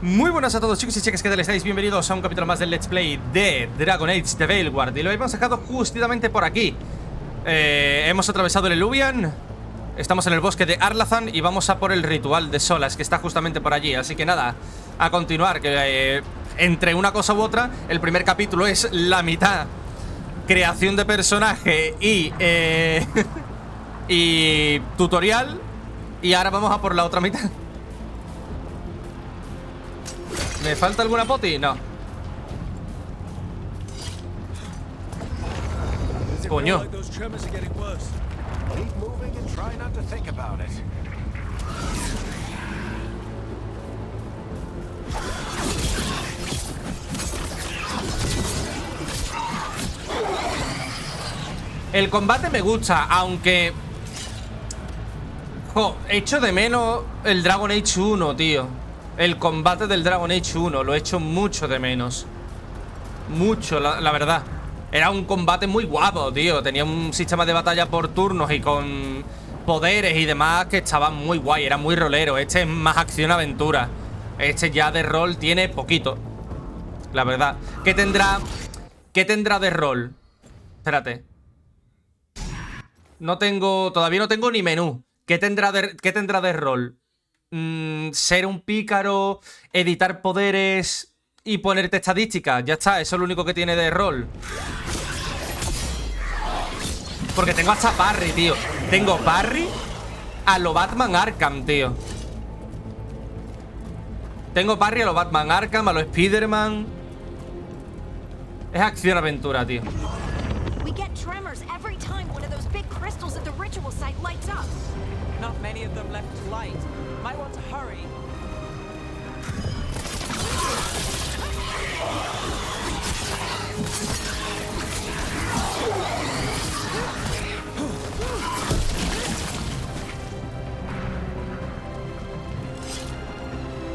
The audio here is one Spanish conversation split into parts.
Muy buenas a todos, chicos y chicas, ¿qué tal estáis? Bienvenidos a un capítulo más del Let's Play de Dragon Age de Veilguard. Y lo hemos dejado justamente por aquí. Hemos atravesado el Eluvian. Estamos en el bosque de Arlathan y vamos a por el ritual de Solas, que está justamente por allí. Así que nada, a continuar, que entre una cosa u otra, el primer capítulo es la mitad creación de personaje y y tutorial. Y ahora vamos a por la otra mitad. ¿Me falta alguna poti? No. Coño. El combate me gusta, aunque... echo de menos el Dragon Age 1, tío. El combate del Dragon Age 1 lo echo mucho de menos. Mucho, la verdad. Era un combate muy guapo, tío. Tenía un sistema de batalla por turnos y con poderes y demás que estaba muy guay. Era muy rolero. Este es más acción-aventura. Este ya de rol tiene poquito, la verdad. ¿Qué tendrá de rol? Espérate. Todavía no tengo ni menú. ¿Qué tendrá de rol? Ser un pícaro, editar poderes y ponerte estadísticas. Ya está, eso es lo único que tiene de rol. Porque tengo hasta parry, tío. Tengo parry a lo Batman Arkham, tío. Tengo parry a lo Batman Arkham, a lo Spider-Man. Es acción-aventura, tío.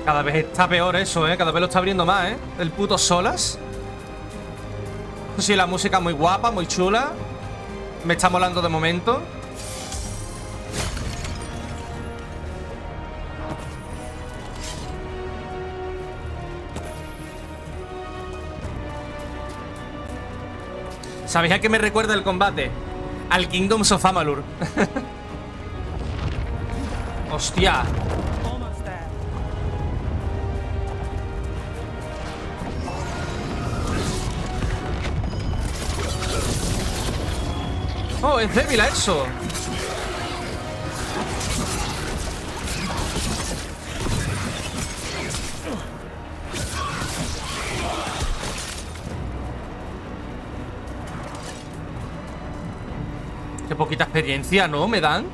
Cada vez está peor eso, ¿eh? Cada vez lo está abriendo más, ¿eh? El puto Solas. Sí, la música muy guapa, muy chula. Me está molando de momento. ¿Sabéis a qué me recuerda el combate? Al Kingdoms of Amalur. Hostia. Oh, es débil a eso. Qué poquita experiencia, ¿no? ¿Me dan?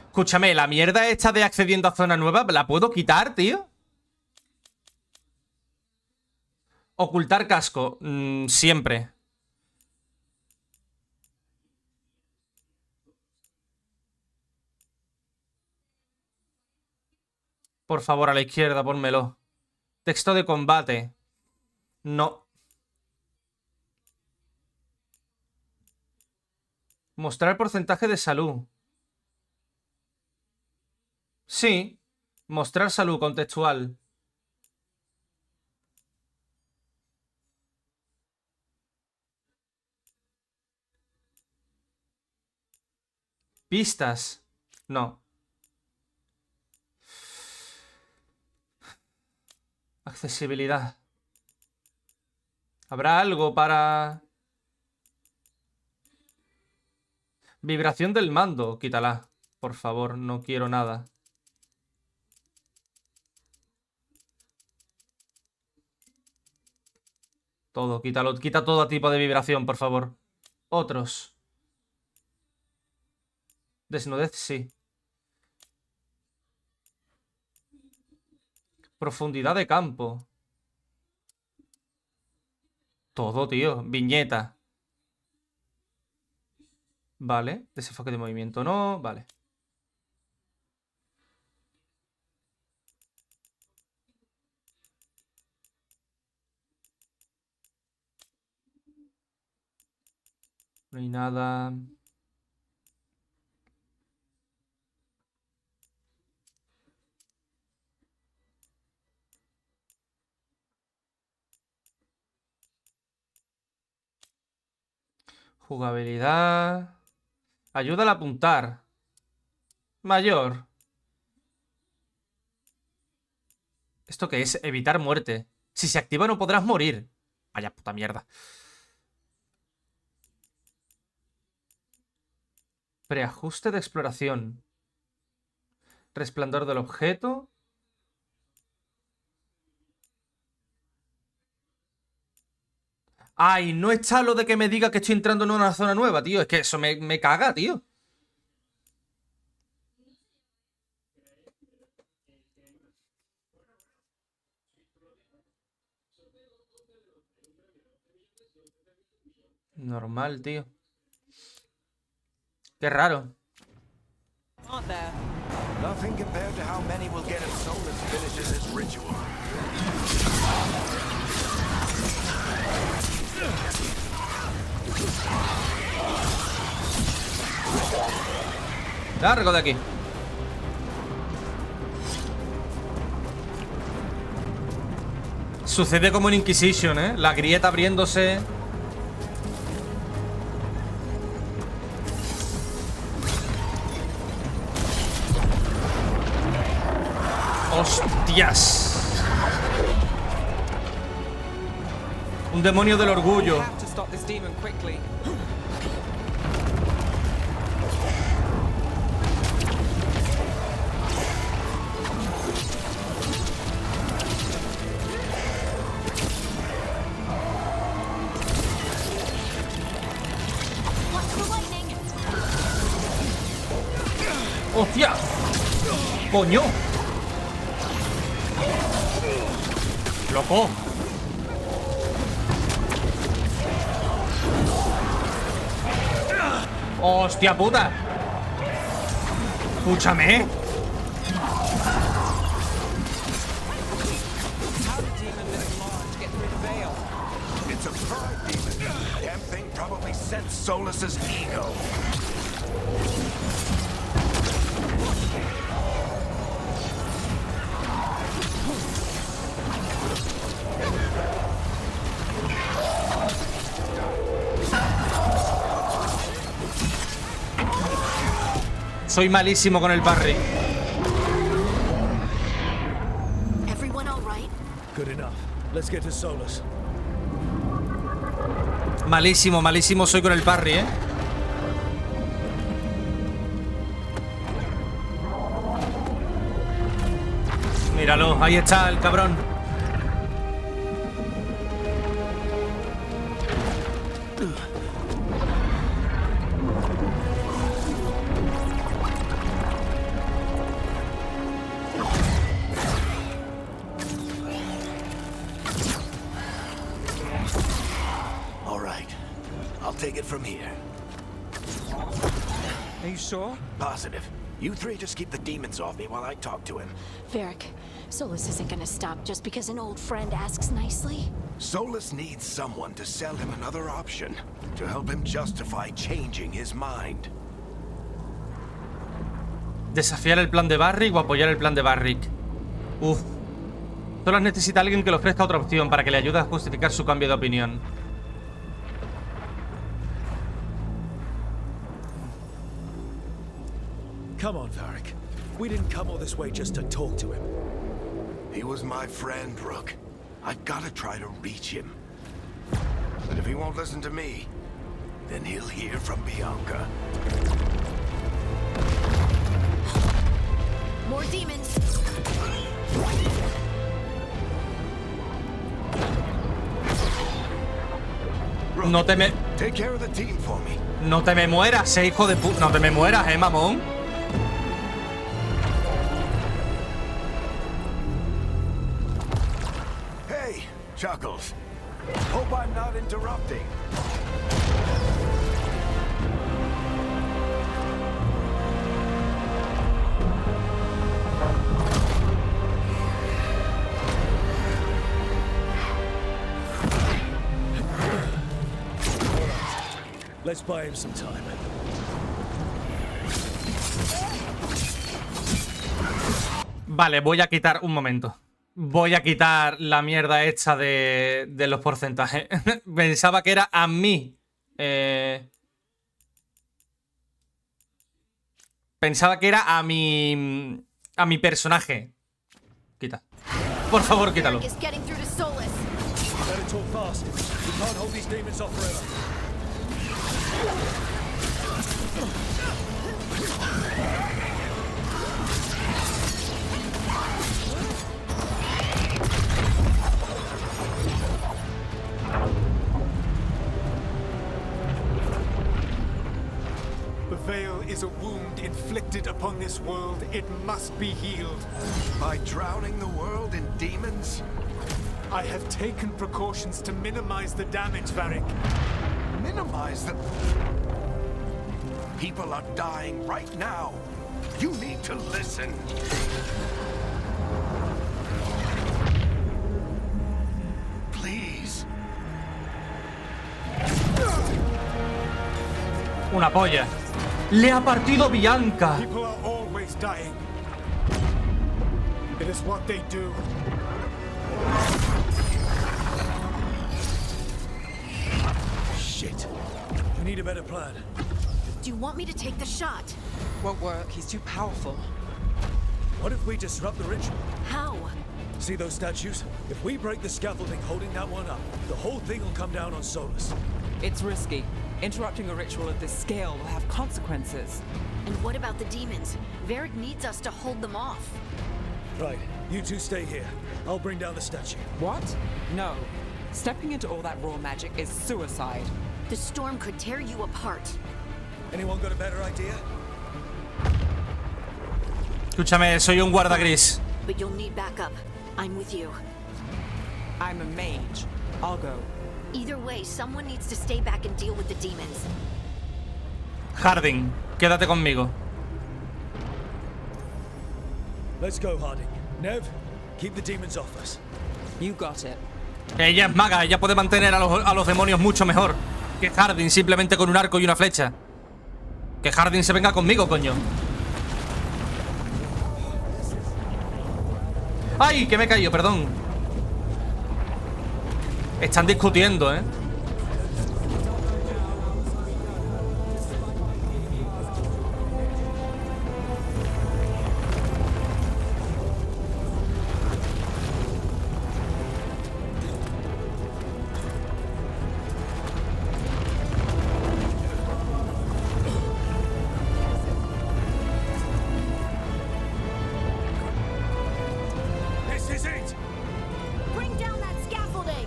Escúchame, la mierda esta de accediendo a zona nueva, ¿la puedo quitar, tío? Ocultar casco. Siempre. Por favor, a la izquierda, pónmelo. Texto de combate. No. Mostrar porcentaje de salud. Sí. Mostrar salud contextual. Pistas. No. Accesibilidad. ¿Habrá algo para...? Vibración del mando. Quítala. Por favor, no quiero nada. Todo, quítalo. Quita todo tipo de vibración, por favor. Otros. Desnudez, sí. Profundidad de campo. Todo, tío. Viñeta. Vale. Desenfoque de movimiento, no. Vale. No hay nada. Jugabilidad. Ayuda al apuntar. Mayor. ¿Esto qué es? Evitar muerte. Si se activa no podrás morir. Vaya puta mierda. Preajuste de exploración. Resplandor del objeto. Ay, no está lo de que me diga que estoy entrando en una zona nueva, tío. Es que eso me caga, tío. Normal, tío. Qué raro. Nothing compared to how many will get if Solus finishes his ritual. Largo de aquí. Sucede como en Inquisition, ¿eh? La grieta abriéndose. ¡Hostias! Un demonio del orgullo. ¡Hostia! ¡Coño! ¡Loco! ¡Hostia puta! ¡Escúchame! It's a pride demon. Damn thing probably sensed Solus's ego. Soy malísimo con el parry. Everyone all right? Good enough. Let's get to Solus. Malísimo, malísimo soy con el parry, ¿eh? Míralo, ahí está el cabrón. All right. I'll take it from here. Are you sure? Positive. You three just keep the demons off me while I talk to him. Varric, Solus isn't gonna stop just because an old friend asks nicely. Solus needs someone to sell him another option, to help him justify changing his mind. Desafiar el plan de Barrick o apoyar el plan de Barrick. Uf. Solo necesita alguien que le ofrezca otra opción para que le ayude a justificar su cambio de opinión. Come on, Varric. We didn't come all this way just to talk to him. He was my friend, Rook. I've got to try to reach him. But if he won't listen to me, then he'll hear from Bianca. More demons! Rook, No te me... take care of the team for me. No te me mueras, hijo de puta. No te me mueras, mamón. Hey, Chuckles. Hope I'm not interrupting. Let's buy him some time. Vale, voy a quitar... Un momento. Voy a quitar la mierda esta de los porcentajes. Pensaba que era a mí. Pensaba que era a mi personaje. Quita. Por favor, quítalo. Is getting through to Solus. Better talk fast. We can't hold these demons off forever. The Veil is a wound inflicted upon this world. It must be healed. By drowning the world in demons? I have taken precautions to minimize the damage, Varric. Minimize them. People are dying right now. You need to listen. Please. Una polla. Le ha partido Bianca. People are always dying. It is what they do. Shit. We need a better plan. Do you want me to take the shot? Won't work. He's too powerful. What if we disrupt the ritual? How? See those statues? If we break the scaffolding holding that one up, the whole thing will come down on Solus. It's risky. Interrupting a ritual of this scale will have consequences. And what about the demons? Varric needs us to hold them off. Right, you two stay here. I'll bring down the statue. What? No. Stepping into all that raw magic is suicide. The storm could tear you apart. Anyone got a better idea? Escúchame, soy un guarda gris. But you'll need backup. I'm with you. I'm a mage. I'll go. Either way, someone needs to stay back and deal with the demons. Harding, quédate conmigo. Let's go, Harding. Nev, keep the demons off us. You got it. Ella es maga, ella puede mantener a los demonios mucho mejor que Harding simplemente con un arco y una flecha. Que Harding se venga conmigo, coño. ¡Ay! Que me he caído, perdón. Están discutiendo, ¿eh? This is it! Bring down that scaffolding!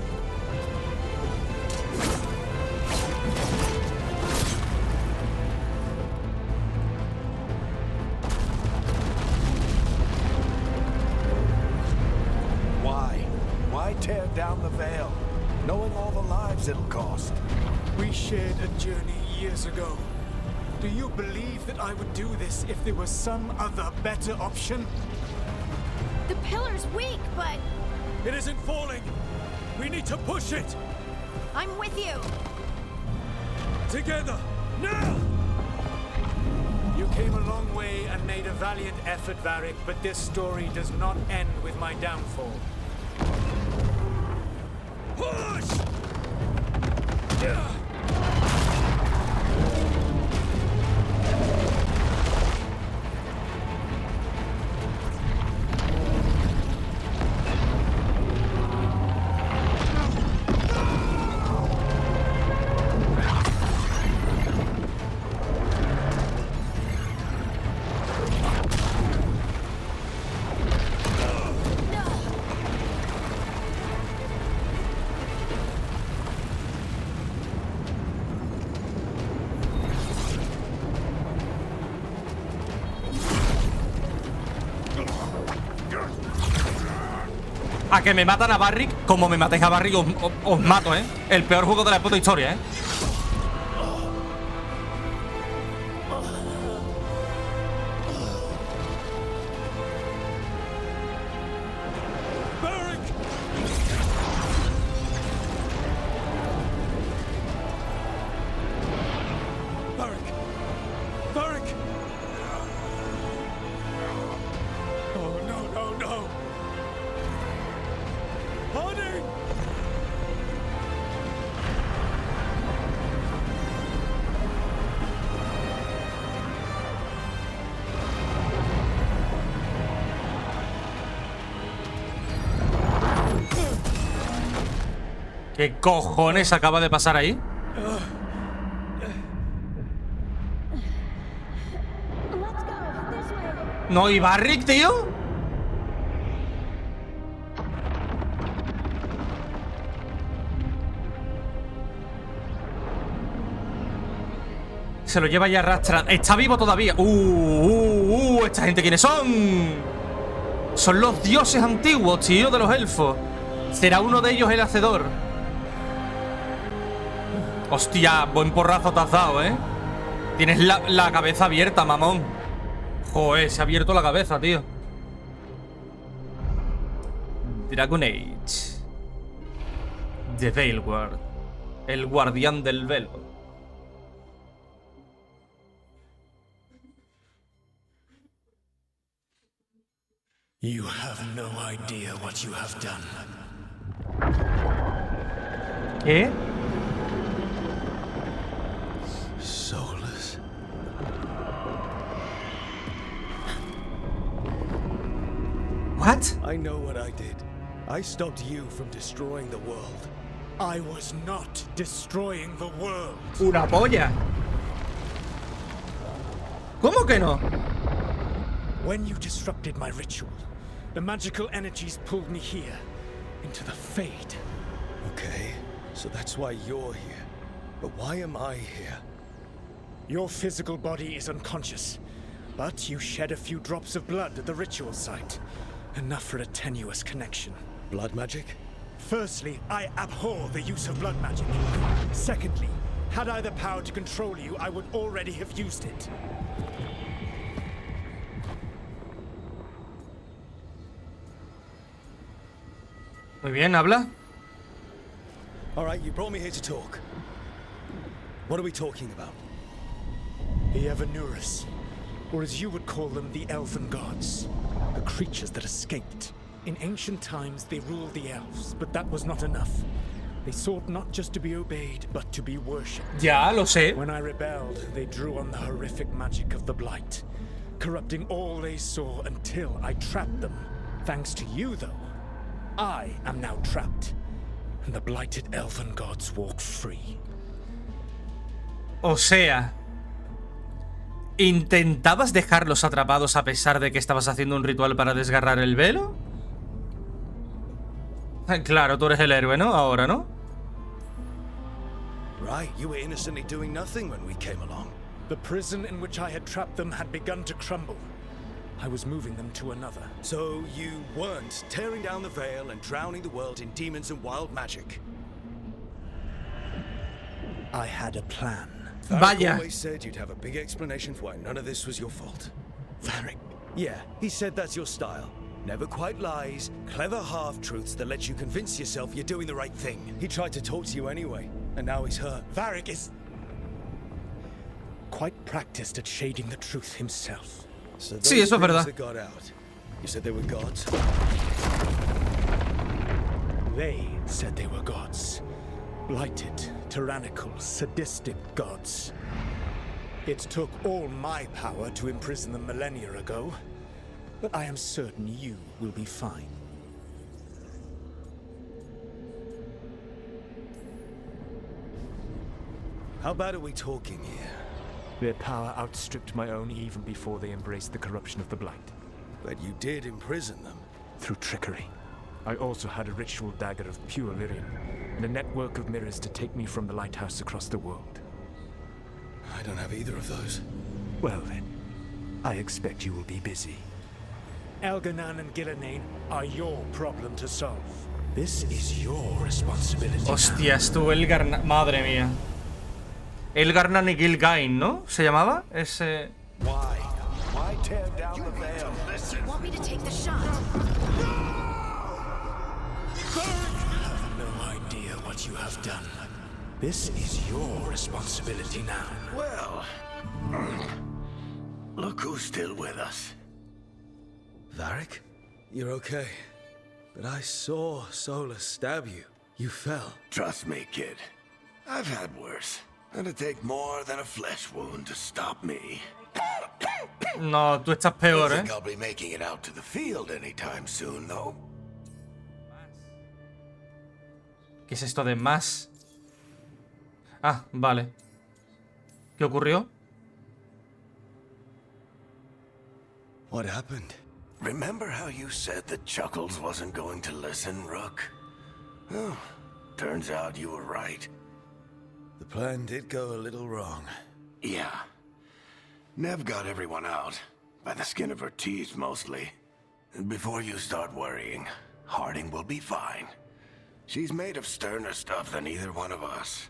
Why? Why tear down the Veil, knowing all the lives it'll cost? We shared a journey years ago. Do you believe that I would do this if there was some other better option? The pillar's weak, but It isn't falling! We need to push it! I'm with you. Together! Now! You came a long way and made a valiant effort, Varric, but this story does not end with my downfall. Push! A que me matan a Barrick, como me matéis a Barrick, os mato, ¿eh? El peor juego de la puta historia, ¿eh? ¿Qué cojones acaba de pasar ahí? No, ¿y Barrick, tío? Se lo lleva ya arrastrando. Está vivo todavía. ¿Esta gente quiénes son? Son los dioses antiguos, tío, de los elfos. ¿Será uno de ellos el hacedor? Hostia, buen porrazo te has dado, ¿eh? Tienes la cabeza abierta, mamón. Joder, se ha abierto la cabeza, tío. Dragon Age. The Veilguard. El guardián del velo. You have no idea what you have done. ¿Qué? Soulless. What? I know what I did. I stopped you from destroying the world. I was not destroying the world. Una polla. ¿Cómo que no? When you disrupted my ritual, the magical energies pulled me here, into the Fade. Okay, so that's why you're here. But why am I here? Your physical body is unconscious, but you shed a few drops of blood at the ritual site. Enough for a tenuous connection. Blood magic? Firstly, I abhor the use of blood magic. Secondly, had I the power to control you, I would already have used it. Muy bien, habla. All right, you brought me here to talk. What are we talking about? The Evanurus, or as you would call them, the Elven Gods. The creatures that escaped. In ancient times, they ruled the elves, but that was not enough. They sought not just to be obeyed, but to be worshipped. Ya, lo sé. When I rebelled, they drew on the horrific magic of the Blight, corrupting all they saw until I trapped them. Thanks to you, though, I am now trapped, and the blighted Elven Gods walk free. O sea, ¿intentabas dejarlos atrapados a pesar de que estabas haciendo un ritual para desgarrar el velo? Claro, tú eres el héroe, ¿no? Ahora, ¿no? Right, you were innocently doing nothing when we came along. The prison in which I had trapped them had begun to crumble. I was moving them to another. So you weren't tearing down the veil and drowning the world in demons and wild magic. I had a plan. Vaya. Always said you'd have a big explanation for why none of this was your fault. Varric. Yeah, he said that's your style. Never quite lies, clever half-truths that let you convince yourself you're doing the right thing. He tried to talk to you anyway, and now he's hurt. Varric is quite practiced at shading the truth himself. So Sí, eso es verdad. that got out. You said they were gods? They said they were gods. Blighted, tyrannical, sadistic gods. It took all my power to imprison them millennia ago, but I am certain you will be fine. How bad are we talking here? Their power outstripped my own even before they embraced the corruption of the Blight. But you did imprison them. Through trickery. I also had a ritual dagger of pure lyrium, and a network of mirrors to take me from the lighthouse across the world. I don't have either of those. Well then, I expect you will be busy. Elganan and Gillenane are your problem to solve. This is your responsibility. Hostias, tú, Elgarnan. Madre mía. Elgarnan y Gilgain, ¿no? ¿Se llamaba? Ese. Why? Why tear down the veil? You want me to take the shot? You have no idea what you have done. This is your responsibility now. Well, look who's still with us. Varric? You're okay. But I saw Solus stab you. You fell. Trust me, kid. I've had worse. It'll take more than a flesh wound to stop me. No, tú estás peor, I ¿eh? think I'll be making it out to the field anytime soon, though. ¿Qué es esto de más? Ah, vale. ¿Qué ocurrió? What happened? Remember how you said that Chuckles wasn't going to listen, Rook? Oh, turns out you were right. The plan did go a little wrong. Yeah. Nev got everyone out. By the skin of her teeth, mostly. Before you start worrying, Harding will be fine. She's made of sterner stuff than either one of us.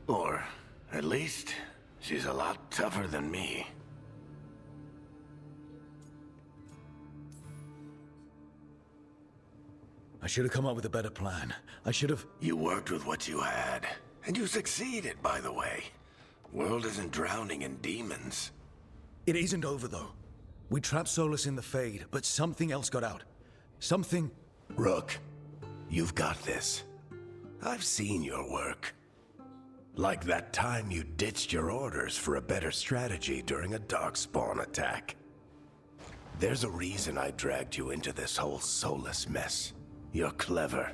Or, at least, she's a lot tougher than me. I should have come up with a better plan. I should have... You worked with what you had. And you succeeded, by the way. World isn't drowning in demons. It isn't over, though. We trapped Solus in the Fade, but something else got out. Something... Rook, you've got this. I've seen your work. Like that time you ditched your orders for a better strategy during a darkspawn attack. There's a reason I dragged you into this whole Solus mess. You're clever,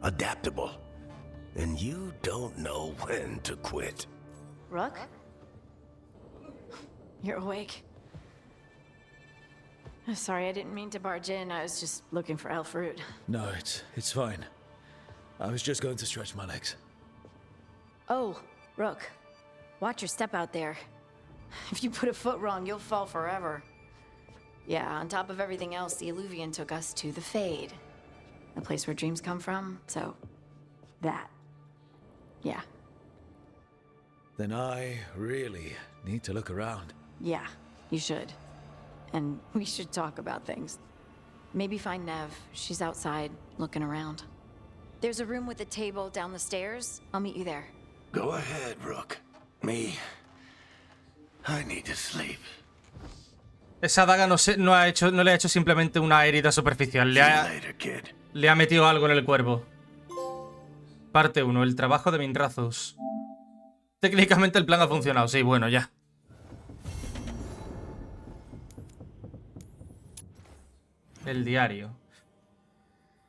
adaptable, and you don't know when to quit. Rook? You're awake. Sorry, I didn't mean to barge in. I was just looking for elf fruit. No, it's fine. I was just going to stretch my legs. Oh, Rook. Watch your step out there. If you put a foot wrong, you'll fall forever. Yeah, on top of everything else, the Illuvian took us to the Fade. The place where dreams come from, so... that. Yeah. Then I really need to look around. Yeah, you should. And we should talk about things. Maybe find Nev. She's outside, looking around. There's a room with a table down the stairs. I'll meet you there. Go ahead, Rook. Me... I need to sleep. Esa daga no le ha hecho simplemente una herida superficial. Le ha metido algo en el cuerpo. Parte 1. El trabajo de Minrazos. Técnicamente el plan ha funcionado. Sí, bueno, ya. El diario.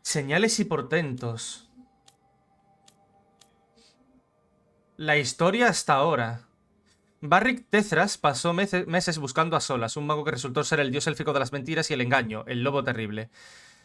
Señales y portentos. La historia hasta ahora. Barrick Tethras pasó meses buscando a Solas, un mago que resultó ser el dios élfico de las mentiras y el engaño, el lobo terrible.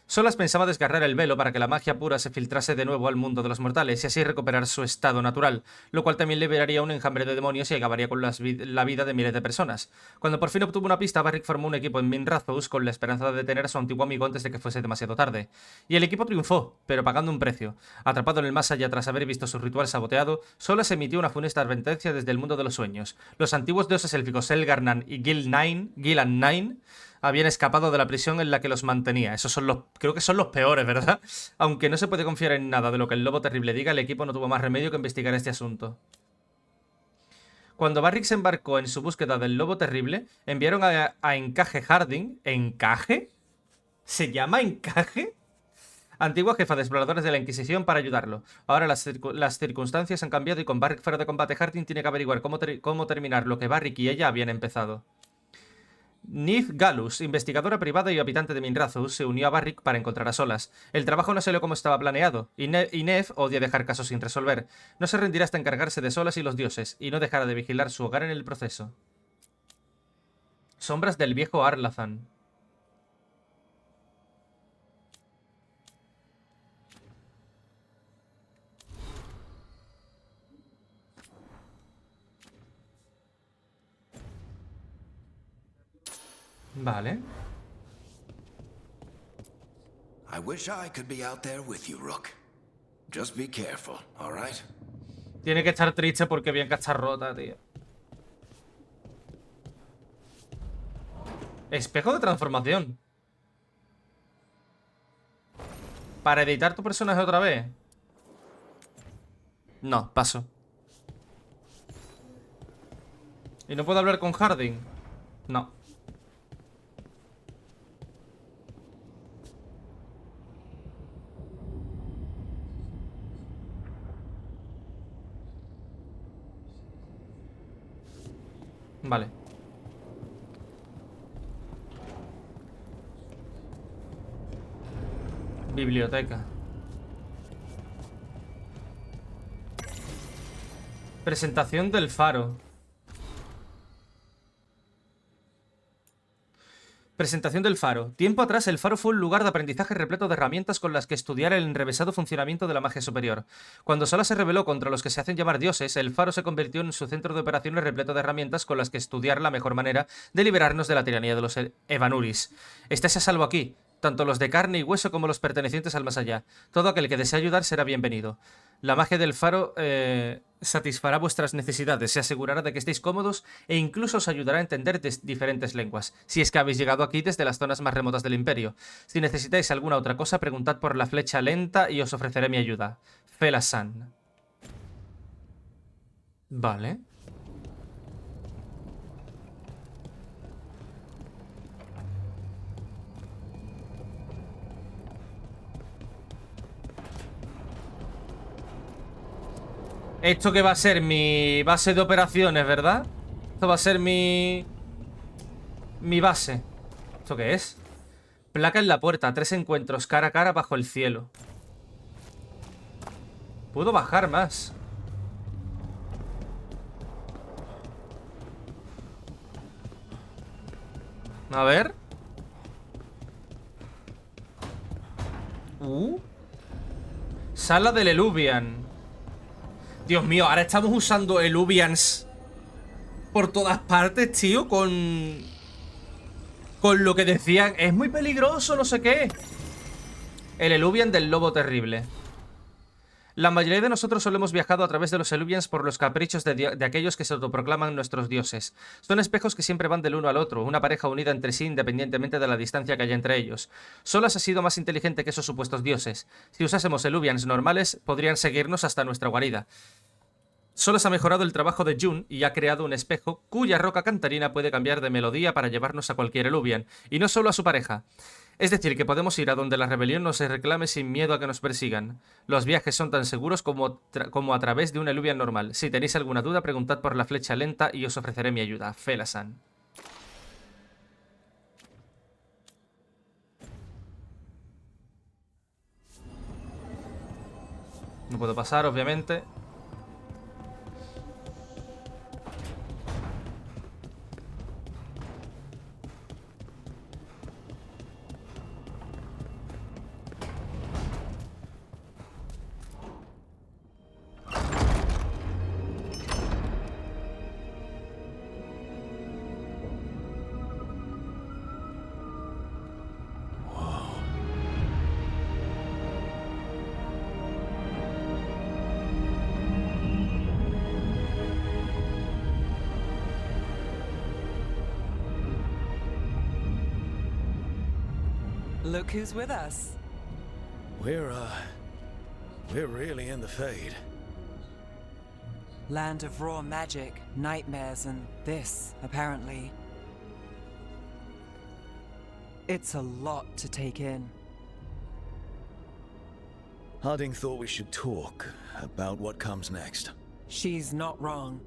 Solas pensaba desgarrar el velo para que la magia pura se filtrase de nuevo al mundo de los mortales y así recuperar su estado natural, lo cual también liberaría un enjambre de demonios y acabaría con la vida de miles de personas. Cuando por fin obtuvo una pista, Barrick formó un equipo en Minrazos con la esperanza de detener a su antiguo amigo antes de que fuese demasiado tarde. Y el equipo triunfó, pero pagando un precio. Atrapado en el más allá tras haber visto su ritual saboteado, Solas emitió una funesta advertencia desde el mundo de los sueños. Los antiguos dioses élficos Elgarnan y Gil-Nain habían escapado de la prisión en la que los mantenía. Esos son creo que son los peores, ¿verdad? Aunque no se puede confiar en nada de lo que el lobo terrible diga, el equipo no tuvo más remedio que investigar este asunto. Cuando Barrick se embarcó en su búsqueda del lobo terrible, enviaron a Encaje Harding. ¿Encaje? ¿Se llama Encaje? Antigua jefa de exploradores de la Inquisición para ayudarlo. Ahora las circunstancias han cambiado y con Barrick fuera de combate, Harding tiene que averiguar cómo terminar lo que Barrick y ella habían empezado. Niv Galus, investigadora privada y habitante de Minrazos, se unió a Barrick para encontrar a Solas. El trabajo no salió como estaba planeado, y Nev odia dejar casos sin resolver. No se rendirá hasta encargarse de Solas y los dioses, y no dejará de vigilar su hogar en el proceso. Sombras del viejo Arlathan. Vale. I wish I could be out there with you, Rook. Just be careful, all right? Tiene que estar triste porque Bianca está rota, tío. Espejo de transformación. ¿Para editar tu personaje otra vez? No, paso. ¿Y no puedo hablar con Harding? No. Vale. Biblioteca. Presentación del Faro. Presentación del Faro. Tiempo atrás, el Faro fue un lugar de aprendizaje repleto de herramientas con las que estudiar el enrevesado funcionamiento de la magia superior. Cuando Sala se rebeló contra los que se hacen llamar dioses, el Faro se convirtió en su centro de operaciones repleto de herramientas con las que estudiar la mejor manera de liberarnos de la tiranía de los Evanuris. Estáis a salvo aquí, tanto los de carne y hueso como los pertenecientes al más allá. Todo aquel que desee ayudar será bienvenido. La magia del Faro satisfará vuestras necesidades, se asegurará de que estéis cómodos e incluso os ayudará a entender diferentes lenguas, si es que habéis llegado aquí desde las zonas más remotas del Imperio. Si necesitáis alguna otra cosa, preguntad por la flecha lenta y os ofreceré mi ayuda. Fela-san. Vale. Esto que va a ser mi base de operaciones, ¿verdad? Esto va a ser mi base. ¿Esto qué es? Placa en la puerta. 3 encuentros cara a cara bajo el cielo. Puedo bajar más. A ver. Sala del Eluvian. Dios mío, ahora estamos usando Eluvians por todas partes, tío, con lo que decían. Es muy peligroso, no sé qué. El Eluvian del lobo terrible. La mayoría de nosotros solo hemos viajado a través de los Eluvians por los caprichos de aquellos que se autoproclaman nuestros dioses. Son espejos que siempre van del uno al otro, una pareja unida entre sí independientemente de la distancia que haya entre ellos. Solas ha sido más inteligente que esos supuestos dioses. Si usásemos Eluvians normales, podrían seguirnos hasta nuestra guarida. Solas ha mejorado el trabajo de Jun y ha creado un espejo cuya roca cantarina puede cambiar de melodía para llevarnos a cualquier Eluvian, y no solo a su pareja. Es decir, que podemos ir a donde la rebelión nos reclame sin miedo a que nos persigan. Los viajes son tan seguros como a través de un Eluvian normal. Si tenéis alguna duda, preguntad por la flecha lenta y os ofreceré mi ayuda. Fela-san. No puedo pasar, obviamente. Look who's with us. We're really in the Fade. Land of raw magic, nightmares, and this, apparently. It's a lot to take in. Harding thought we should talk about what comes next. She's not wrong.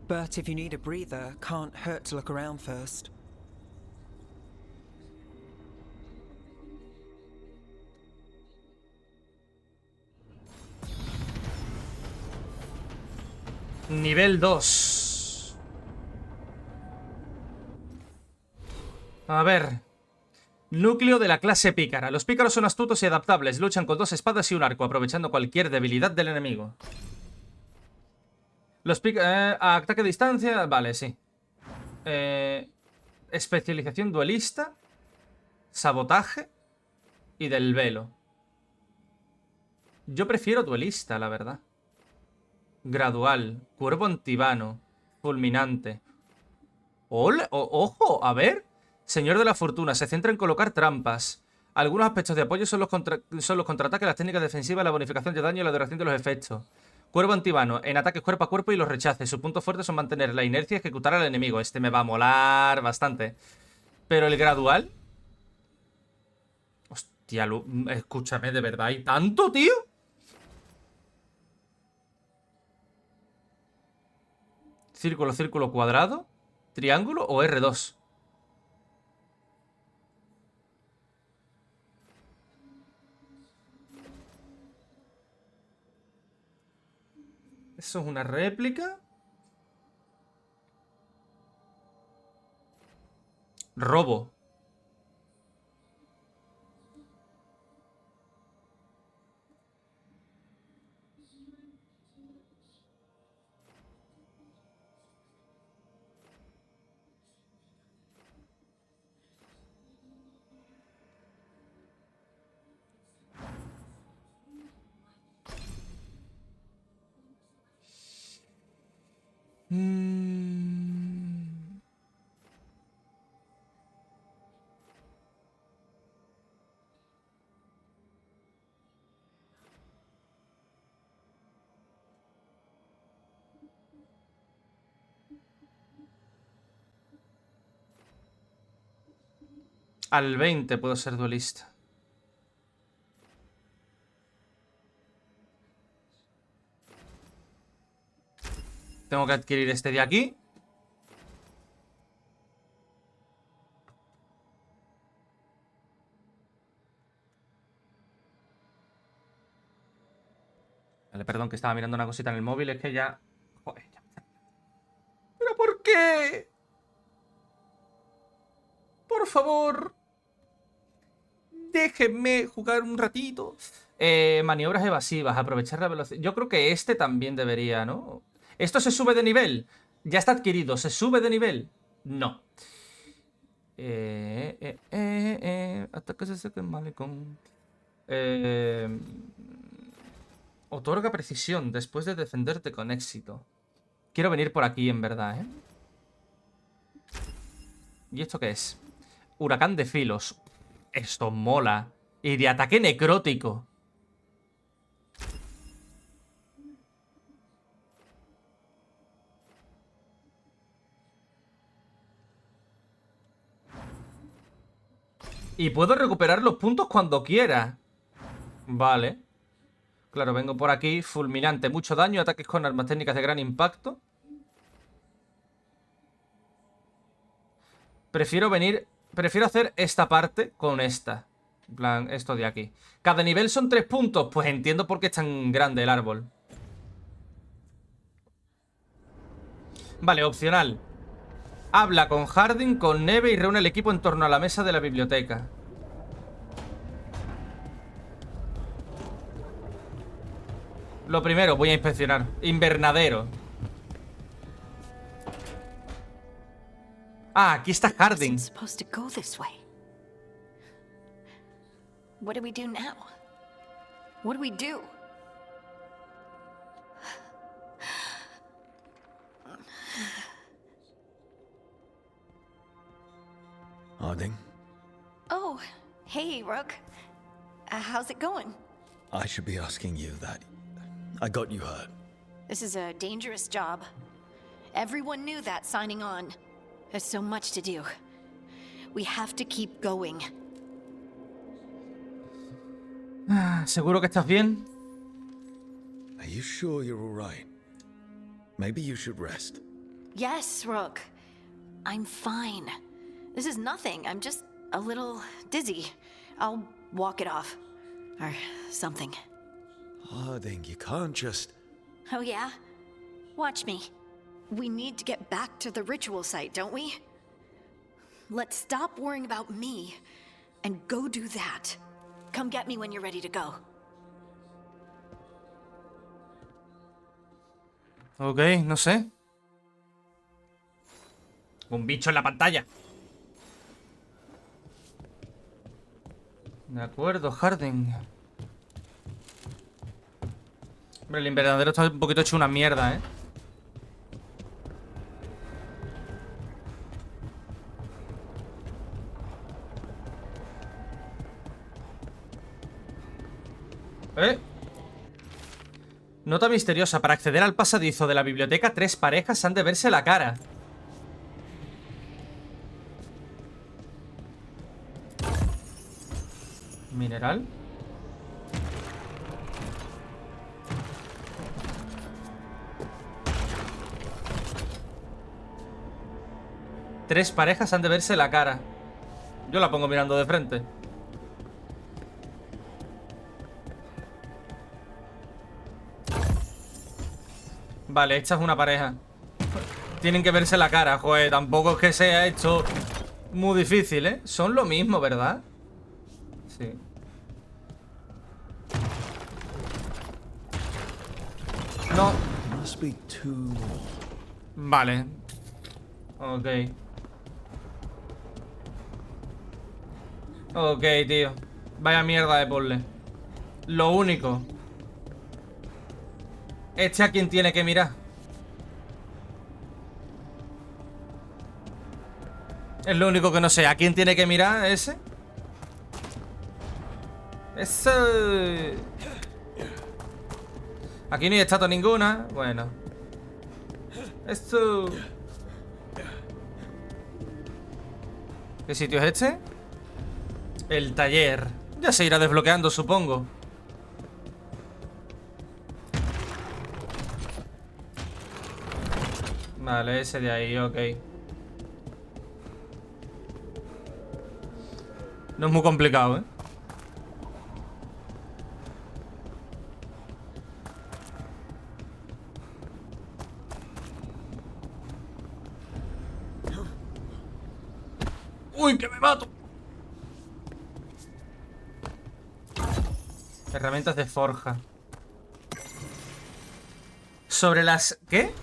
But if you need a breather, can't hurt to look around first. Nivel 2. A ver. Núcleo de la clase pícara. Los pícaros son astutos y adaptables. Luchan con 2 espadas y un arco, aprovechando cualquier debilidad del enemigo. Los pícaros... ataque a distancia... Vale, sí. Especialización duelista. Sabotaje. Y del velo. Yo prefiero duelista, la verdad. Gradual. Cuervo antivano. Fulminante. ¡Ojo! A ver. Señor de la Fortuna. Se centra en colocar trampas. Algunos aspectos de apoyo son los contraataques, las técnicas defensivas, la bonificación de daño y la duración de los efectos. Cuervo antivano. En ataques cuerpo a cuerpo y los rechaces. Sus puntos fuertes son mantener la inercia y ejecutar al enemigo. Este me va a molar bastante. Pero el gradual... Hostia, escúchame, ¿de verdad hay tanto, tío? Círculo, círculo, cuadrado. Triángulo o R2. Eso es una réplica. Robo. Al 20 puedo ser duelista. Tengo que adquirir este de aquí. Vale, perdón, que estaba mirando una cosita en el móvil. Es que ya... Joder, ya... ¿Pero por qué? Por favor. Déjenme jugar un ratito. Maniobras evasivas. Aprovechar la velocidad. Yo creo que este también debería, ¿no? ¿Esto se sube de nivel? Ya está adquirido. ¿Se sube de nivel? No. Hasta que se seque el malecón. Otorga precisión después de defenderte con éxito. Quiero venir por aquí, en verdad, ¿eh? ¿Y esto qué es? Huracán de filos. Esto mola. Y de ataque necrótico. Y puedo recuperar los puntos cuando quiera. Vale. Claro, vengo por aquí. Fulminante, mucho daño. Ataques con armas técnicas de gran impacto. Prefiero hacer esta parte con esta. En plan, esto de aquí. Cada nivel son 3 puntos. Pues entiendo por qué es tan grande el árbol. Vale, opcional. Habla con Harding, con Neve y reúne el equipo en torno a la mesa de la biblioteca. Lo primero, voy a inspeccionar. Invernadero. Ah, aquí está Harding. What do we do now? What do we do? Harding, Oh, hey, Rook. How's it going? I should be asking you that. I got you hurt. This is a dangerous job. Everyone knew that signing on. There's so much to do. We have to keep going. ¿Seguro que estás bien? Are you sure you're all right? Maybe you should rest. Yes, Rook. I'm fine. This is nothing. I'm just a little dizzy. I'll walk it off. Or something. Harding, you can't just... Oh, yeah? Watch me. We need to get back to the ritual site, don't we? Let's stop worrying about me and go do that. Come get me when you're ready to go. Ok, no sé. Un bicho en la pantalla. De acuerdo, Harding. Hombre, el invernadero está un poquito hecho una mierda, ¿eh? Nota misteriosa. Para acceder al pasadizo de la biblioteca, 3 parejas han de verse la cara. Mineral. Tres parejas han de verse la cara. Yo la pongo mirando de frente. Vale, esta es una pareja. Tienen que verse la cara, joder. Tampoco es que sea esto muy difícil, ¿eh? Son lo mismo, ¿verdad? Sí. No. Must be two. Vale. Ok. Ok, tío. Vaya mierda de puzzle. Lo único. ¿Este a quién tiene que mirar? Es lo único que no sé. ¿A quién tiene que mirar ese? Ese... Aquí no hay estatua ninguna. Bueno. Esto... ¿Qué sitio es este? El taller. Ya se irá desbloqueando, supongo. Vale, ese de ahí, ok. No es muy complicado, ¿eh? ¡Uy, que me mato! Herramientas de forja. Sobre las... ¿Qué?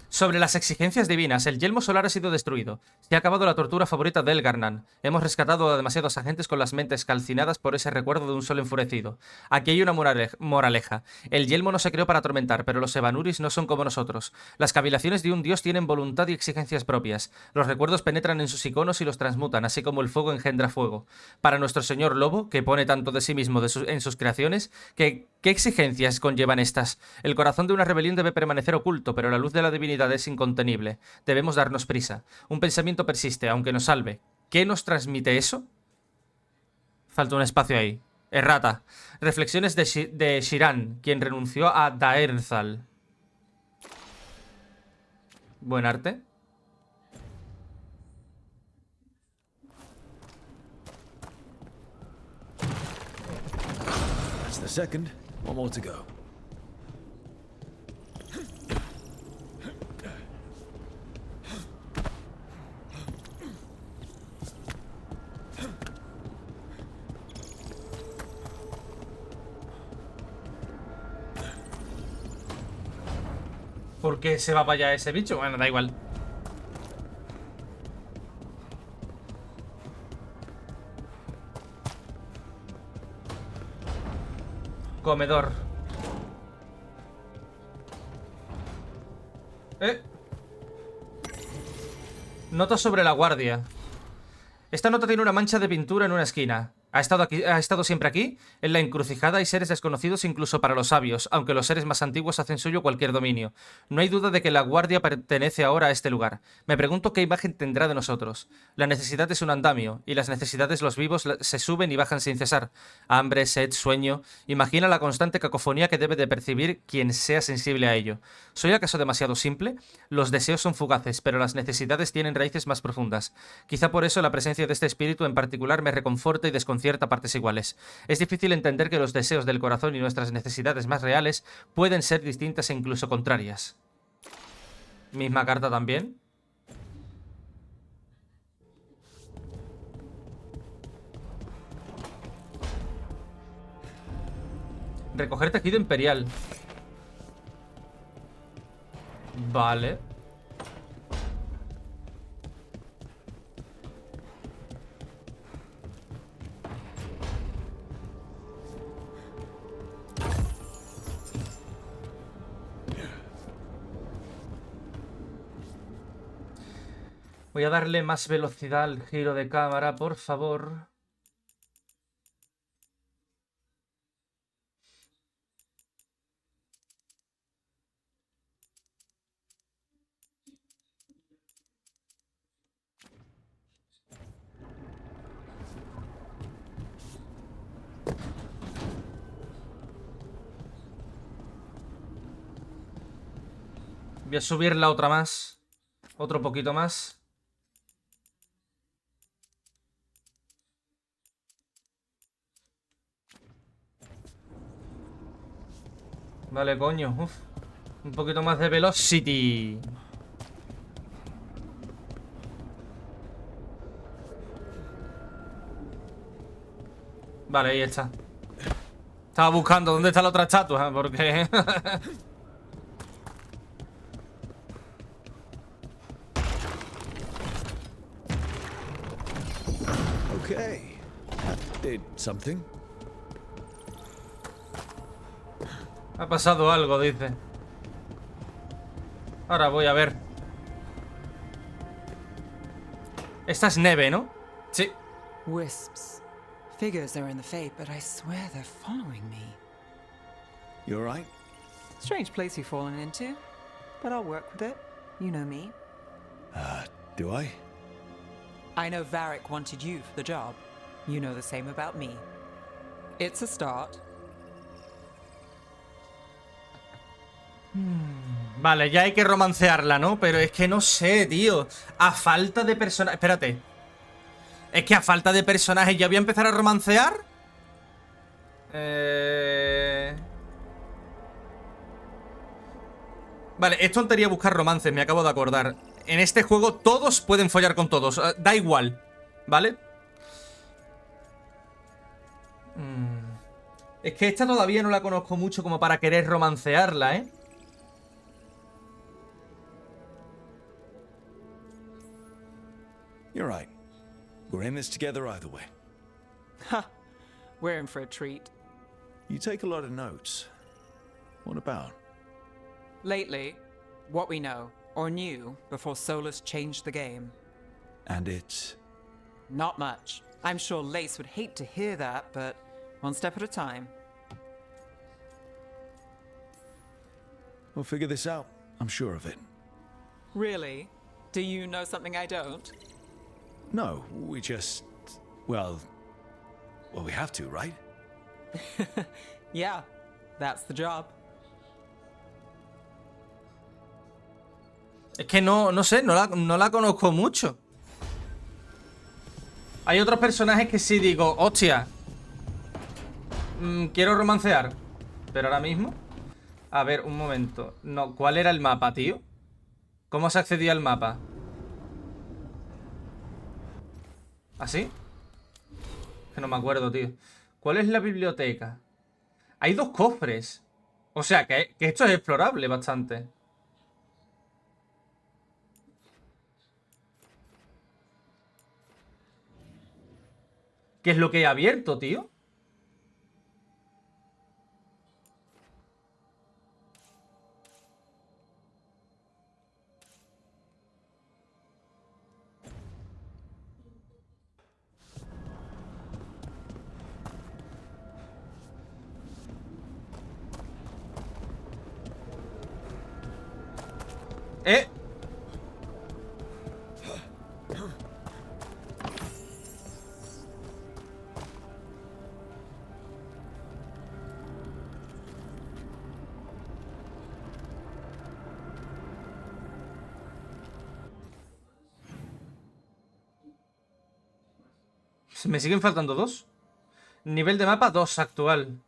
Sobre las exigencias divinas, el yelmo solar ha sido destruido. Se ha acabado la tortura favorita del Garnan. Hemos rescatado a demasiados agentes con las mentes calcinadas por ese recuerdo de un sol enfurecido. Aquí hay una moraleja. El yelmo no se creó para atormentar, pero los Evanuris no son como nosotros. Las cavilaciones de un dios tienen voluntad y exigencias propias. Los recuerdos penetran en sus iconos y los transmutan, así como el fuego engendra fuego. Para nuestro señor Lobo, que pone tanto de sí mismo en sus creaciones, ¿qué exigencias conllevan estas? El corazón de una rebelión debe permanecer oculto, pero la luz de la divinidad es incontenible. Debemos darnos prisa. Un pensamiento persiste, aunque nos salve. ¿Qué nos transmite eso? Falta un espacio ahí. Errata. Reflexiones de Shiran, quien renunció a Daerzal. Buen arte. That's the second. One more to go. ¿Por qué se va para allá ese bicho? Bueno, da igual. Comedor. Nota sobre la guardia. Esta nota tiene una mancha de pintura en una esquina. ¿Ha estado siempre aquí? En la encrucijada hay seres desconocidos incluso para los sabios, aunque los seres más antiguos hacen suyo cualquier dominio. No hay duda de que la guardia pertenece ahora a este lugar. Me pregunto qué imagen tendrá de nosotros. La necesidad es un andamio, y las necesidades los vivos se suben y bajan sin cesar. Hambre, sed, sueño... Imagina la constante cacofonía que debe de percibir quien sea sensible a ello. ¿Soy acaso demasiado simple? Los deseos son fugaces, pero las necesidades tienen raíces más profundas. Quizá por eso la presencia de este espíritu en particular me reconforta y desconcierta a partes iguales. Es difícil entender que los deseos del corazón y nuestras necesidades más reales pueden ser distintas e incluso contrarias. Misma carta también. Recoger tejido imperial. Vale. Voy a darle más velocidad al giro de cámara, por favor. Voy a subir la otra más. Otro poquito más. Vale, coño. Uf. Un poquito más de velocity. Vale, ahí está. Estaba buscando dónde está la otra estatua, porque... Okay. That did something. Ha pasado algo, dice. Ahora voy a ver. Esta es Neve, ¿no? Sí. Wisps. Figures they're in the Fade, but I swear they're following me. You alright? Strange place you've fallen into, but I'll work with it. You know me. Do I? I know Varric wanted you for the job. You know the same about me. It's a start. Vale, ya hay que romancearla, ¿no? Pero es que no sé, tío. A falta de personaje... Espérate. Es que a falta de personajes ya voy a empezar a romancear. Vale, es tontería buscar romances, me acabo de acordar. En este juego todos pueden follar con todos. Da igual, ¿vale? Es que esta todavía no la conozco mucho como para querer romancearla, ¿eh? You're right. We're in this together either way. Ha! We're in for a treat. You take a lot of notes. What about? Lately, what we know, or knew, before Solus changed the game. And it's... Not much. I'm sure Lace would hate to hear that, but one step at a time. We'll figure this out. I'm sure of it. Really? Do you know something I don't? No, we just... Well, we have to, right? Yeah, that's the job. Es que no sé, no la conozco mucho. Hay otros personajes que sí digo, hostia, quiero romancear. Pero ahora mismo... A ver, un momento. No, ¿cuál era el mapa, tío? ¿Cómo se accedía al mapa? ¿Así? Que no me acuerdo, tío. ¿Cuál es la biblioteca? Hay 2 cofres. O sea, que esto es explorable bastante. ¿Qué es lo que he abierto, tío? ¡Eh! Me siguen faltando 2. Nivel de mapa 2 actual.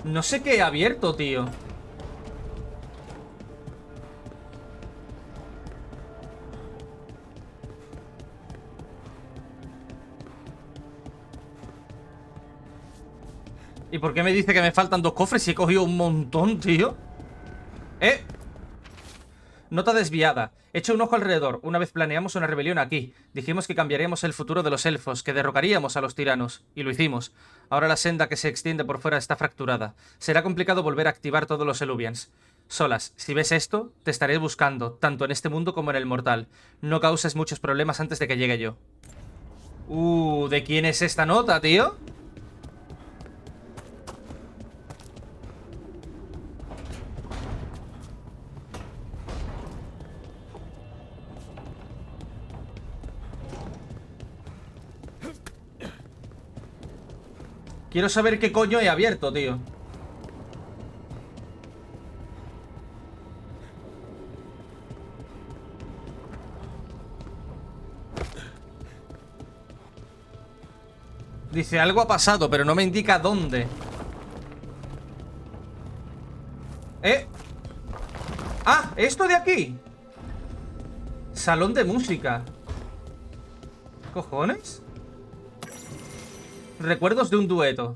No sé qué he abierto, tío. ¿Y por qué me dice que me faltan 2 cofres si he cogido un montón, tío? Nota desviada. Echa un ojo alrededor. Una vez planeamos una rebelión aquí. Dijimos que cambiaríamos el futuro de los elfos, que derrocaríamos a los tiranos. Y lo hicimos. Ahora la senda que se extiende por fuera está fracturada. Será complicado volver a activar todos los Eluvians. Solas, si ves esto, te estaré buscando, tanto en este mundo como en el mortal. No causes muchos problemas antes de que llegue yo. ¿De quién es esta nota, tío? Quiero saber qué coño he abierto, tío. Dice, algo ha pasado, pero no me indica dónde. ¡Ah! ¡Esto de aquí! Salón de música. ¿Cojones? Recuerdos de un dueto.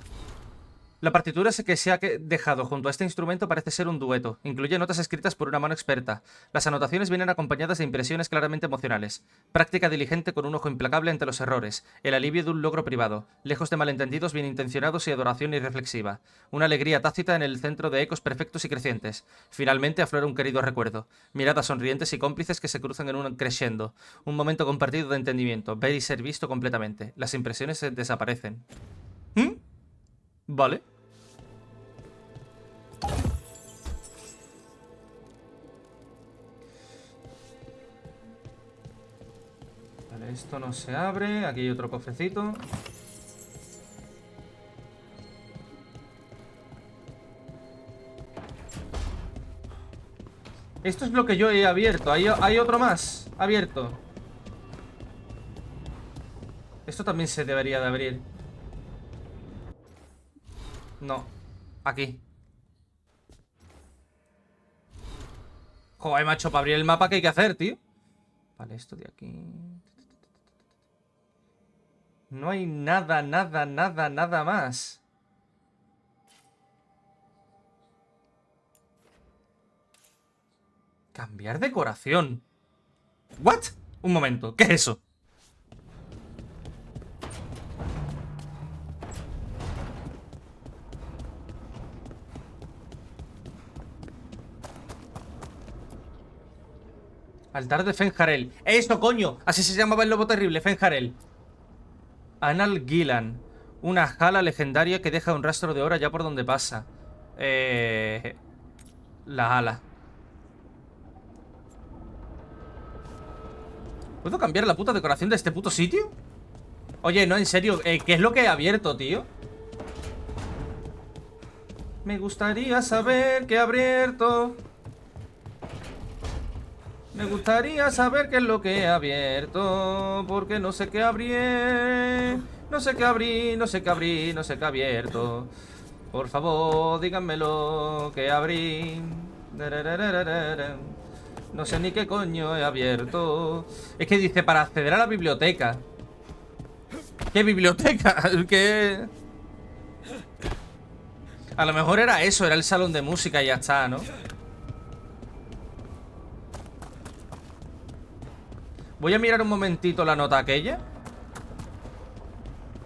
La partitura que se ha dejado junto a este instrumento parece ser un dueto. Incluye notas escritas por una mano experta. Las anotaciones vienen acompañadas de impresiones claramente emocionales. Práctica diligente con un ojo implacable ante los errores. El alivio de un logro privado. Lejos de malentendidos bien intencionados y adoración irreflexiva. Una alegría tácita en el centro de ecos perfectos y crecientes. Finalmente aflora un querido recuerdo. Miradas sonrientes y cómplices que se cruzan en un crescendo. Un momento compartido de entendimiento. Ver y ser visto completamente. Las impresiones desaparecen. Vale. Vale, esto no se abre. Aquí hay otro cofrecito. Esto es lo que yo he abierto. Hay otro más abierto. Esto también se debería de abrir. No, aquí. Joder, macho, para abrir el mapa, ¿qué hay que hacer, tío? Vale, esto de aquí. No hay nada, nada, nada, nada más. Cambiar decoración. ¿What? Un momento, ¿qué es eso? Altar de Fenjarel. ¡Eso, coño! Así se llamaba el lobo terrible, Fenjarel. Anal Gillan. Una jala legendaria que deja un rastro de oro allá por donde pasa. La ala. ¿Puedo cambiar la puta decoración de este puto sitio? Oye, no, en serio, ¿qué es lo que he abierto, tío? Me gustaría saber qué he abierto. Me gustaría saber qué es lo que he abierto. Porque no sé qué abrí. No sé qué abrí, no sé qué abrí, no sé qué he abierto. Por favor, díganmelo, que abrí. No sé ni qué coño he abierto. Es que dice, para acceder a la biblioteca. ¿Qué biblioteca? ¿Qué? A lo mejor era eso, era el salón de música y ya está, ¿no? Voy a mirar un momentito la nota aquella.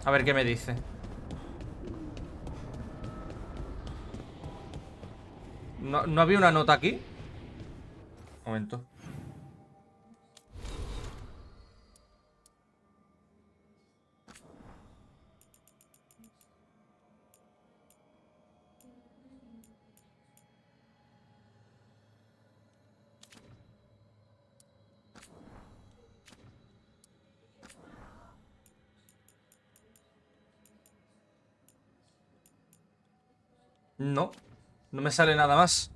A ver qué me dice. ¿No había una nota aquí? Un momento. No me sale nada más.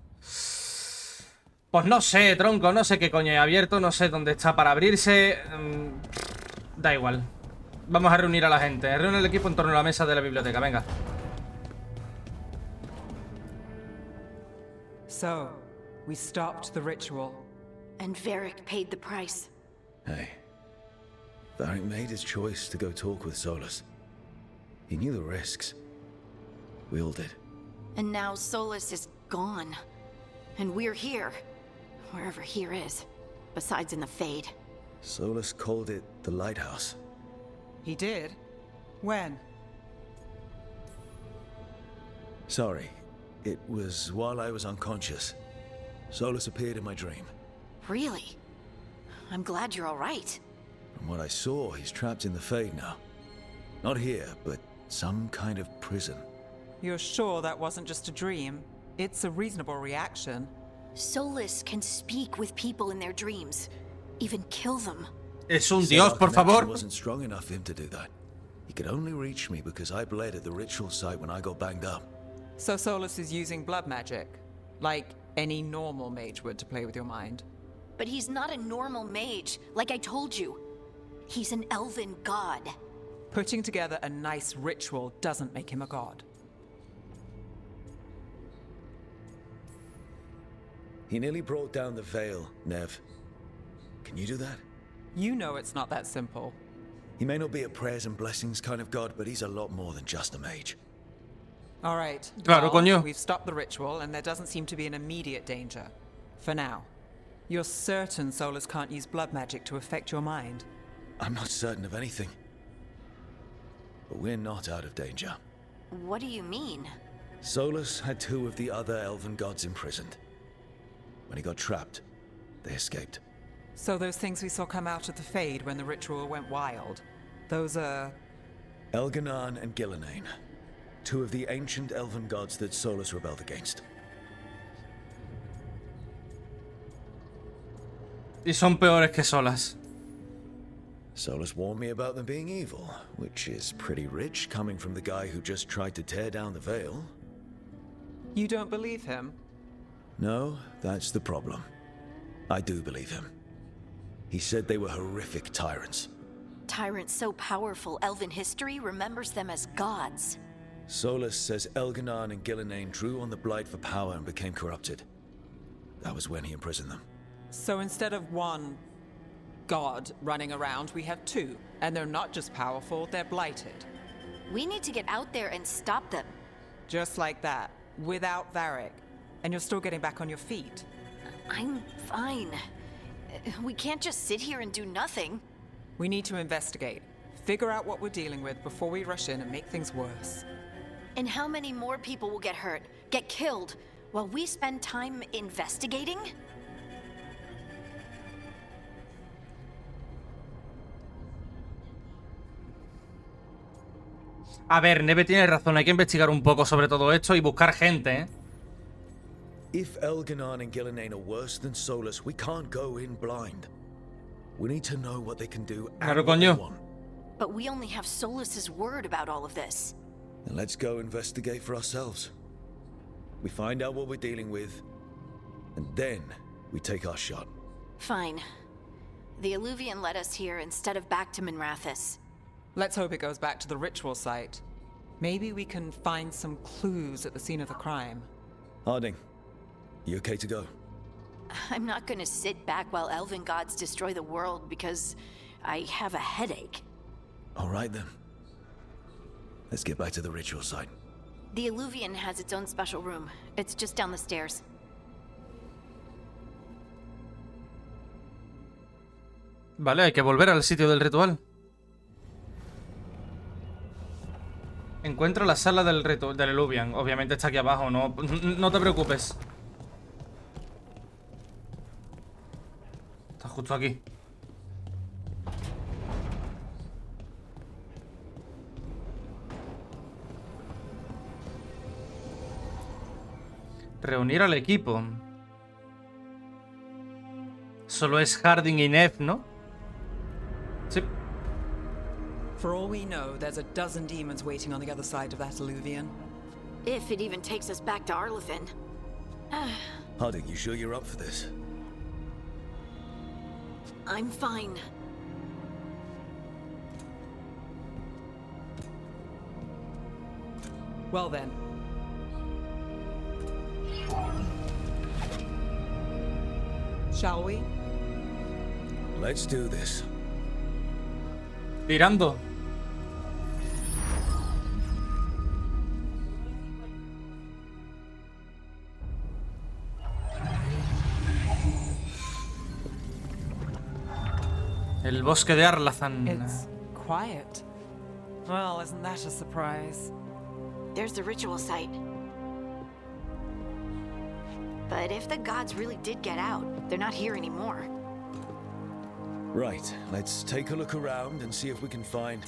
Pues no sé, tronco, no sé qué coño he abierto. No sé dónde está para abrirse. Da igual. Vamos a reunir a la gente. Reúne el equipo en torno a la mesa de la biblioteca, venga. So, we stopped the ritual. And Varric paid the price. Hey. Varric made his choice to go talk with Solus. He knew the risks. We all did. And now Solus is gone. And we're here. Wherever here is. Besides in the Fade. Solus called it the Lighthouse. He did? When? Sorry. It was while I was unconscious. Solus appeared in my dream. Really? I'm glad you're all right. From what I saw, he's trapped in the Fade now. Not here, but some kind of prison. You're sure that wasn't just a dream? It's a reasonable reaction. Solus can speak with people in their dreams. Even kill them. Es un dios, por favor. Wasn't strong enough for him to do that. He could only reach me because I bled at the ritual site when I got banged up. So Solus is using blood magic? Like any normal mage would to play with your mind? But he's not a normal mage, like I told you. He's an elven god. Putting together a nice ritual doesn't make him a god. He nearly brought down the Veil, Nev. Can you do that? You know it's not that simple. He may not be a prayers and blessings kind of god, but he's a lot more than just a mage. All right. Claro, coño. We've stopped the ritual, and there doesn't seem to be an immediate danger. For now. You're certain Solus can't use blood magic to affect your mind? I'm not certain of anything. But we're not out of danger. What do you mean? Solus had 2 of the other elven gods imprisoned. When he got trapped, they escaped. So those things we saw come out of the Fade when the ritual went wild, those are... Elganan and Gillenane. 2 of the ancient elven gods that Solus rebelled against. Y son peores que Solas. Solus warned me about them being evil, which is pretty rich coming from the guy who just tried to tear down the Veil. You don't believe him? No, that's the problem. I do believe him. He said they were horrific tyrants. Tyrants so powerful, elven history remembers them as gods. Solus says Elganan and Gillenane drew on the Blight for power and became corrupted. That was when he imprisoned them. So instead of 1 god running around, we have 2. And they're not just powerful, they're blighted. We need to get out there and stop them. Just like that, without Varric. And you're still getting back on your feet. I'm fine. We can't just sit here and do nothing. We need to investigate. Figure out what we're dealing with before we rush in and make things worse. And how many more people will get hurt, get killed, while we spend time investigating? A ver, Neve tiene razón. Hay que investigar un poco sobre todo esto y buscar gente, ¿eh? If Elganan and Gillenane are worse than Solus, we can't go in blind. We need to know what they can do and Claro, what they coño. want. But we only have Solus's word about all of this. Then let's go investigate for ourselves. We find out what we're dealing with, and then we take our shot. Fine. The Illuvian led us here instead of back to Minrathous. Let's hope it goes back to the ritual site. Maybe we can find some clues at the scene of the crime. Harding, you okay to go? I'm not gonna sit back while elven gods destroy the world because I have a headache. All right then. Let's get back to the ritual site. The Illuvian has its own special room. It's just down the stairs. Vale, hay que volver al sitio del ritual. Encuentro la sala del Illuvian. Obviamente está aquí abajo, no te preocupes. Está justo aquí. Reunir al equipo. Solo es Harding y Nev, ¿no? Sí. For all we know, there's a dozen demons waiting on the other side of that Illuvian. If it even takes us back to Arlithin. Harding, you sure you're up for this? I'm fine. Well then. Shall we? Let's do this. Tirando. El bosque de Arlathan. It's quiet. Well, isn't that a surprise? There's the ritual site. But if the gods really did get out, they're not here anymore. Right, let's take a look around and see if we can find...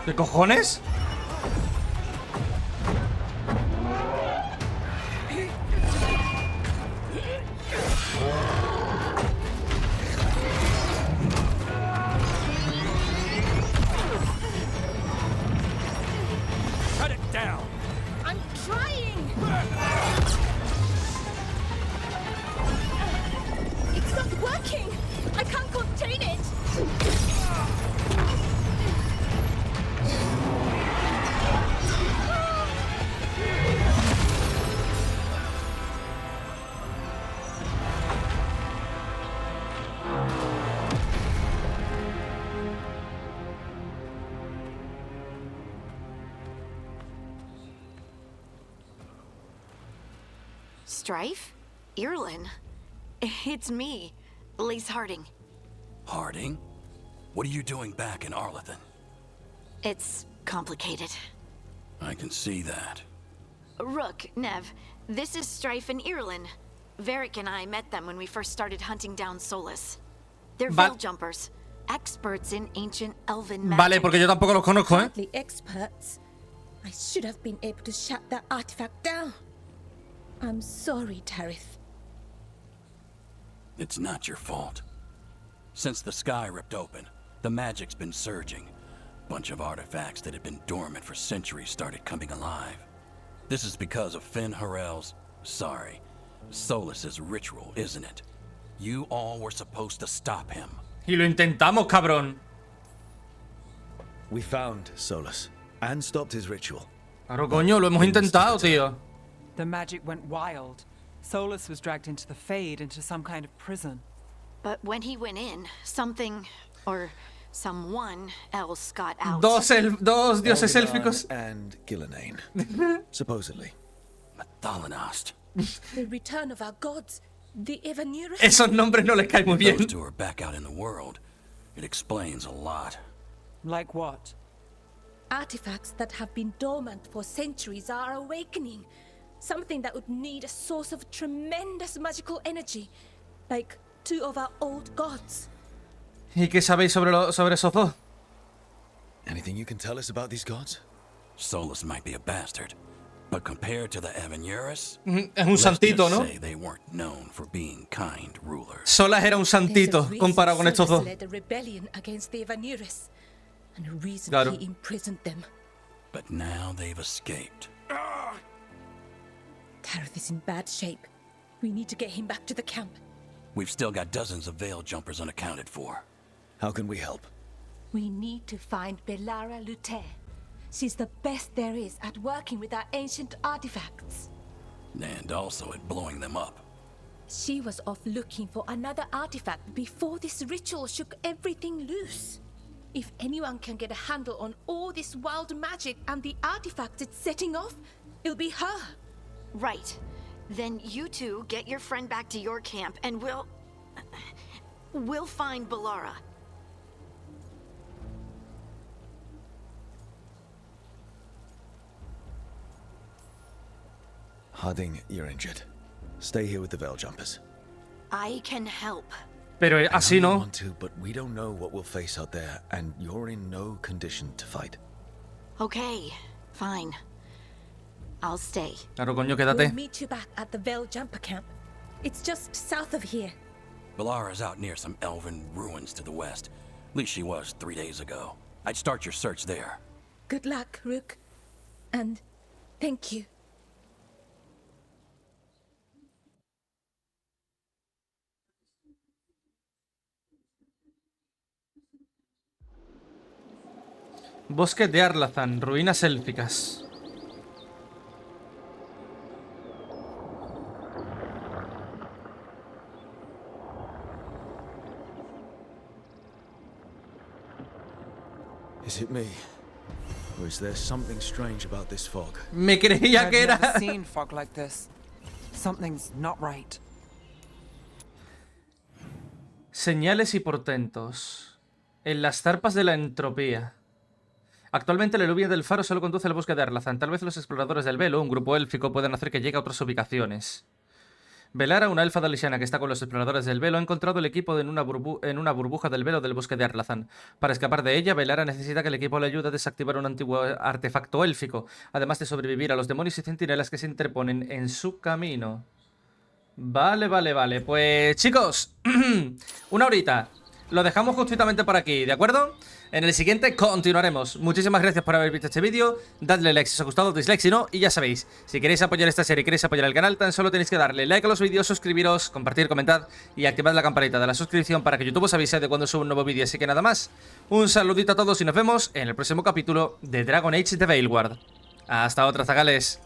¿Qué cojones? Cut it down! I'm trying! It's not working! Strife? Irlin? It's me, Elise Harding. Harding? What are you doing back in Arlington? It's complicated. I can see that. Rook, Nev, this is Strife and Irlin. Varric and I met them when we first started hunting down Solus. They're veil jumpers, experts in ancient elven magic. Vale, porque yo tampoco los conozco, ¿eh? Hardly experts. I should have been able to shut that artifact down. I'm sorry, Tarith. It's not your fault. Since the sky ripped open, the magic's been surging. Bunch of artifacts that had been dormant for centuries started coming alive. This is because of Finn Harel's, Solus's ritual, isn't it? You all were supposed to stop him. Y lo intentamos, cabrón. We found Solus and stopped his ritual. Claro, coño, lo hemos intentado, tío. The magic went wild. Solus was dragged into the Fade, into some kind of prison. But when he went in, something, or someone else got out. Dos dioses élficos. And Gillenane. Supposedly. Mathalanost. The return of our gods, the Evanurus. Esos nombres no les caen muy bien. Those two are back out in the world. It explains a lot. Like what? Artifacts that have been dormant for centuries are awakening. Something that would need a source of tremendous magical energy, like two of our old gods. ¿Y qué sabéis sobre esos dos? Anything you can tell us about these gods? Solus might be a bastard, but compared to the Evanurus, Es un santito, ¿no? say they weren't known for being kind rulers. Solas era un santito comparado con estos dos. Led a rebellion against the Evanurus, and a reason Claro. he imprisoned them. But now they've escaped. Tarith is in bad shape. We need to get him back to the camp. We've still got dozens of veil jumpers unaccounted for. How can we help? We need to find Belara Luther. She's the best there is at working with our ancient artifacts. And also at blowing them up. She was off looking for another artifact before this ritual shook everything loose. If anyone can get a handle on all this wild magic and the artifacts it's setting off, it'll be her. Right. Then you two get your friend back to your camp and we'll find Belara. Harding, you're injured. Stay here with the veil jumpers. I can help. Pero I así know you no. want to, but we don't know what we'll face out there, and you're in no condition to fight. Okay, fine. I'll stay. Claro, coño, We'll quédate. meet you back at the Veil Jumper camp. It's just south of here. Belara's out near some elven ruins to the west. At least she was 3 days ago. I'd start your search there. Good luck, Rook. And thank you. Bosque de Arlazán, ruinas élficas. Is it me? Or is there something strange about this fog? Me creía I've que never era... seen fog like this. Something's not right. Señales y portentos. En las zarpas de la entropía. Actualmente el eluvio del Faro solo conduce al bosque de Arlazán. Tal vez los exploradores del Velo, un grupo élfico, puedan hacer que llegue a otras ubicaciones. Velara, una elfa dalisiana que está con los exploradores del Velo, ha encontrado el equipo en una burbuja del Velo del bosque de Arlazán. Para escapar de ella, Velara necesita que el equipo le ayude a desactivar un antiguo artefacto élfico, además de sobrevivir a los demonios y centinelas que se interponen en su camino. Vale. Pues chicos, una horita. Lo dejamos justamente por aquí, ¿de acuerdo? En el siguiente continuaremos. Muchísimas gracias por haber visto este vídeo. Dadle like si os ha gustado, dislike si no. Y ya sabéis, si queréis apoyar esta serie y queréis apoyar el canal, tan solo tenéis que darle like a los vídeos, suscribiros, compartir, comentar y activad la campanita de la suscripción para que YouTube os avise de cuando subo un nuevo vídeo. Así que nada más, un saludito a todos y nos vemos en el próximo capítulo de Dragon Age de Veilguard. Hasta otra, zagales.